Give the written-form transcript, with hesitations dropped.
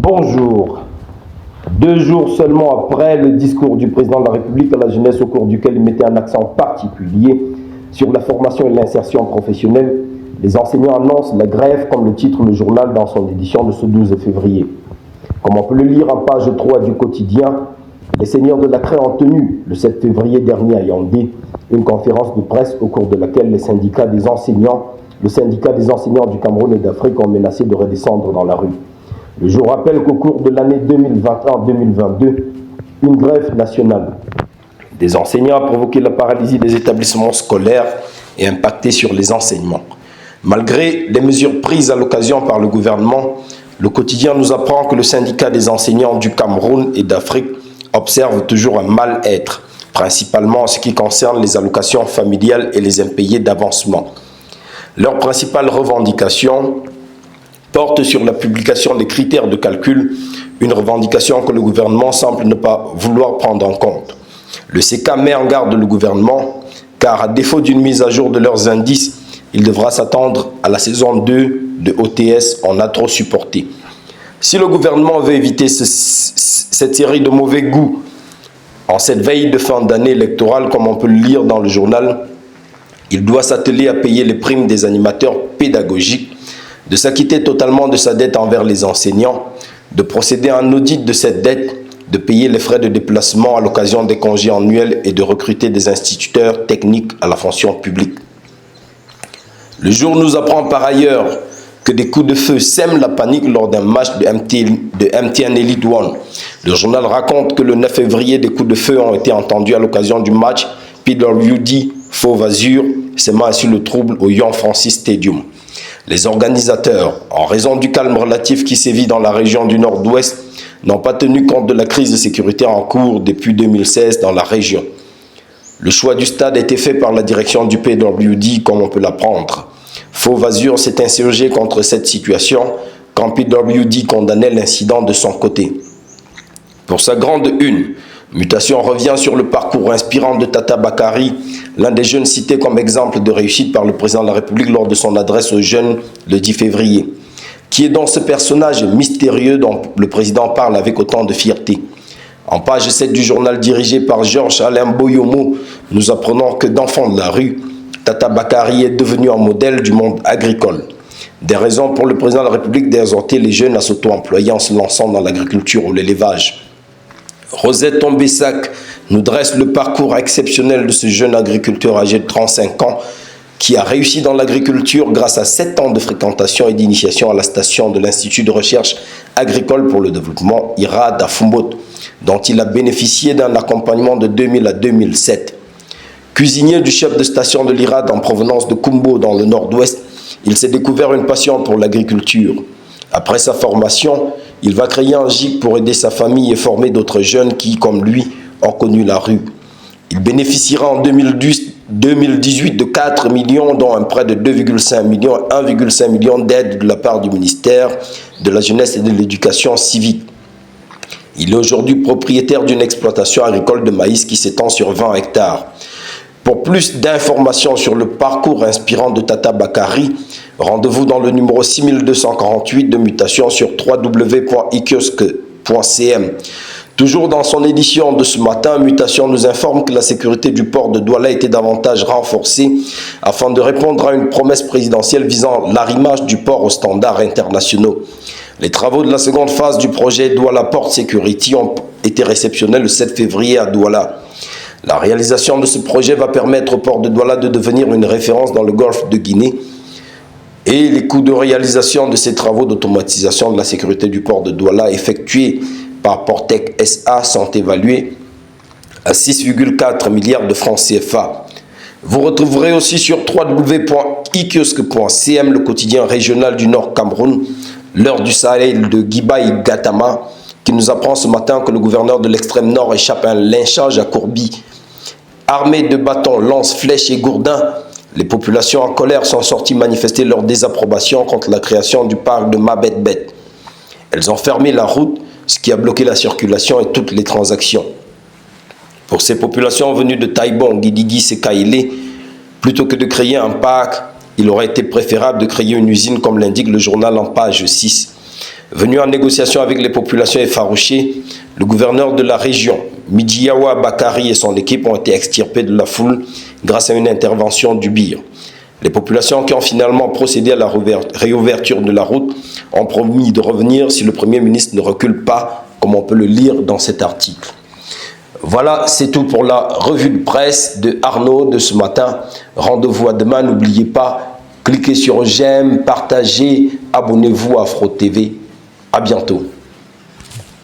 Bonjour. 2 jours seulement après le discours du président de la République à la jeunesse au cours duquel il mettait un accent particulier sur la formation et l'insertion professionnelle, les enseignants annoncent la grève, comme le titre le journal dans son édition de ce 12 février. Comme on peut le lire en page 3 du quotidien, les seigneurs de la CRE ont tenu le 7 février dernier à Yaoundé une conférence de presse au cours de laquelle le syndicat des enseignants du Cameroun et d'Afrique ont menacé de redescendre dans la rue. Le jour rappelle qu'au cours de l'année 2021-2022, une grève nationale des enseignants a provoqué la paralysie des établissements scolaires et impacté sur les enseignements. Malgré les mesures prises à l'occasion par le gouvernement, le quotidien nous apprend que le syndicat des enseignants du Cameroun et d'Afrique observe toujours un mal-être, principalement en ce qui concerne les allocations familiales et les impayés d'avancement. Leur principale revendication porte sur la publication des critères de calcul, une revendication que le gouvernement semble ne pas vouloir prendre en compte. Le CK met en garde le gouvernement, car à défaut d'une mise à jour de leurs indices, il devra s'attendre à la saison 2 de OTS en a trop supporté. Si le gouvernement veut éviter cette série de mauvais goûts en cette veille de fin d'année électorale, comme on peut le lire dans le journal, il doit s'atteler à payer les primes des animateurs pédagogiques, de s'acquitter totalement de sa dette envers les enseignants, de procéder à un audit de cette dette, de payer les frais de déplacement à l'occasion des congés annuels et de recruter des instituteurs techniques à la fonction publique. Le jour nous apprend par ailleurs que des coups de feu sèment la panique lors d'un match de MTN Elite One. Le journal raconte que le 9 février, des coups de feu ont été entendus à l'occasion du match PWD Fauve Azur, sèmant ainsi le trouble au Young Francis Stadium. Les organisateurs, en raison du calme relatif qui sévit dans la région du Nord-Ouest, n'ont pas tenu compte de la crise de sécurité en cours depuis 2016 dans la région. Le choix du stade a été fait par la direction du PWD, comme on peut l'apprendre. Fauve Azur s'est insurgé contre cette situation quand PWD condamnait l'incident de son côté. Pour sa grande une, Mutation revient sur le parcours inspirant de Tata Bakary, l'un des jeunes cités comme exemple de réussite par le président de la République lors de son adresse aux jeunes le 10 février. Qui est donc ce personnage mystérieux dont le président parle avec autant de fierté? En page 7 du journal dirigé par Georges Alain Boyomo, nous apprenons que d'enfant de la rue, Tata Bakary est devenu un modèle du monde agricole. Des raisons pour le président de la République d'exhorter les jeunes à s'auto-employer en se lançant dans l'agriculture ou l'élevage. Rosette Tombessac nous dresse le parcours exceptionnel de ce jeune agriculteur âgé de 35 ans qui a réussi dans l'agriculture grâce à 7 ans de fréquentation et d'initiation à la station de l'Institut de recherche agricole pour le développement IRAD à Fumboto, dont il a bénéficié d'un accompagnement de 2000 à 2007. Cuisinier du chef de station de l'IRAD en provenance de Kumbo dans le nord-ouest, il s'est découvert une passion pour l'agriculture. Après sa formation, il va créer un GIC pour aider sa famille et former d'autres jeunes qui, comme lui, ont connu la rue. Il bénéficiera en 2018 de 4 millions, dont un prêt de 2,5 millions, 1,5 million d'aides de la part du ministère de la Jeunesse et de l'Éducation civique. Il est aujourd'hui propriétaire d'une exploitation agricole de maïs qui s'étend sur 20 hectares. Pour plus d'informations sur le parcours inspirant de Tata Bakary, rendez-vous dans le numéro 6248 de Mutation sur www.ikiosque.cm. Toujours dans son édition de ce matin, Mutation nous informe que la sécurité du port de Douala a été davantage renforcée afin de répondre à une promesse présidentielle visant l'arrimage du port aux standards internationaux. Les travaux de la seconde phase du projet Douala Port Security ont été réceptionnés le 7 février à Douala. La réalisation de ce projet va permettre au port de Douala de devenir une référence dans le golfe de Guinée et les coûts de réalisation de ces travaux d'automatisation de la sécurité du port de Douala effectués par Portec SA sont évalués à 6,4 milliards de francs CFA. Vous retrouverez aussi sur www.ikiosque.cm le quotidien régional du Nord Cameroun, l'heure du Sahel de Guibaï Gatama, qui nous apprend ce matin que le gouverneur de l'extrême nord échappe à un lynchage à Courbi. Armés de bâtons, lances, flèches et gourdins, les populations en colère sont sorties manifester leur désapprobation contre la création du parc de Mabet-Bet. Elles ont fermé la route, ce qui a bloqué la circulation et toutes les transactions. Pour ces populations venues de Taïbon, Guidigui et Kaïlé, plutôt que de créer un parc, il aurait été préférable de créer une usine comme l'indique le journal en page 6. Venu en négociation avec les populations effarouchées, le gouverneur de la région, Midjiyawa Bakari et son équipe ont été extirpés de la foule grâce à une intervention du BIR. Les populations qui ont finalement procédé à la réouverture de la route ont promis de revenir si le Premier ministre ne recule pas, comme on peut le lire dans cet article. Voilà, c'est tout pour la revue de presse de Arnaud de ce matin. Rendez-vous à demain, n'oubliez pas, cliquez sur j'aime, partagez, abonnez-vous à Afro TV. À bientôt.